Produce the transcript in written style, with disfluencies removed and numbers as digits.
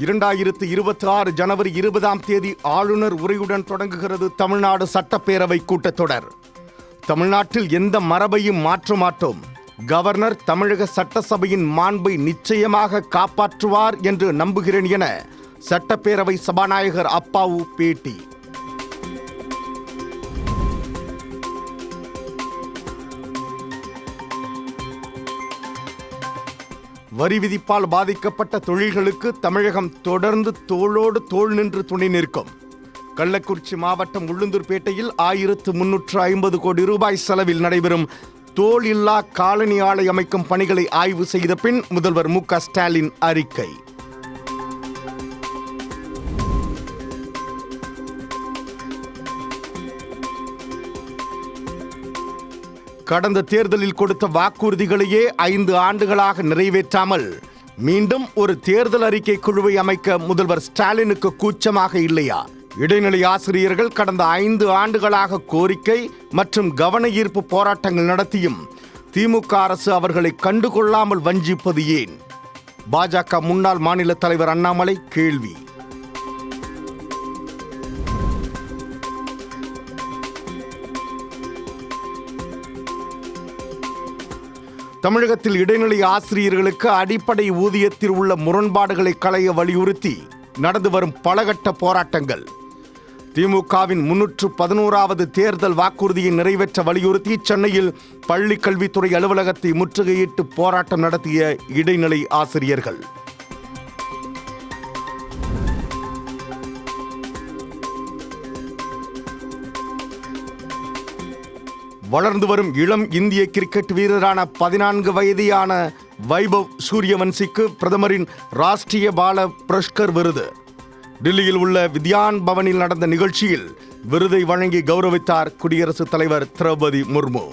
2026 ஜனவரி 20ஆம் தேதி ஆளுநர் உரையுடன் தொடங்குகிறது தமிழ்நாடு சட்டப்பேரவை கூட்டத்தொடர். தமிழ்நாட்டில் எந்த மரபையும் மாற்ற மாட்டோம். கவர்னர் தமிழக சட்டசபையின் மாண்பை நிச்சயமாக காப்பாற்றுவார் என்று நம்புகிறேன் என சட்டப்பேரவை சபாநாயகர் அப்பாவு பேட்டி. வரி விதிப்பால் பாதிக்கப்பட்ட தொழில்களுக்கு தமிழகம் தொடர்ந்து தோளோடு தோள் நின்று துணை நிற்கும். கள்ளக்குறிச்சி மாவட்டம் உளுந்தூர்பேட்டையில் 1350 கோடி ரூபாய் செலவில் நடைபெறும் தோல் இல்லா காலனி ஆலை அமைக்கும் பணிகளை ஆய்வு செய்த பின் முதல்வர் மு.க. ஸ்டாலின் அறிக்கை. கடந்த தேர்தலில் கொடுத்த வாக்குறுதிகளையே 5 ஆண்டுகளாக நிறைவேற்றாமல் மீண்டும் ஒரு தேர்தல் அறிக்கை குழுவை அமைக்க முதல்வர் ஸ்டாலினுக்கு கூச்சமாக இல்லையா? இடைநிலை ஆசிரியர்கள் கடந்த 5 ஆண்டுகளாக கோரிக்கை மற்றும் கவன ஈர்ப்பு போராட்டங்கள் நடத்தியும் திமுக அரசு அவர்களை கண்டுகொள்ளாமல் வஞ்சிப்பது ஏன்? பாஜக முன்னாள் மாநில தலைவர் அண்ணாமலை கேள்வி. தமிழகத்தில் இடைநிலை ஆசிரியர்களுக்கு அடிப்படை ஊதியத்தில் உள்ள முரண்பாடுகளை களைய வலியுறுத்தி நடந்து வரும் பலகட்ட போராட்டங்கள். திமுகவின் 311வது தேர்தல் வாக்குறுதியை நிறைவேற்ற வலியுறுத்தி சென்னையில் பள்ளி கல்வித்துறை அலுவலகத்தை முற்றுகையிட்டு போராட்டம் நடத்திய இடைநிலை ஆசிரியர்கள். வளர்ந்து வரும் இளம் இந்திய கிரிக்கெட் வீரரான 14 வயதியான வைபவ் சூரியவன்சிக்கு பிரதமரின் ராஷ்டிரிய பால புரஸ்கர் விருது. டில்லியில் உள்ள வித்யான் பவனில் நடந்த நிகழ்ச்சியில் விருதை வழங்கி கௌரவித்தார் குடியரசுத் தலைவர் திரௌபதி முர்மு.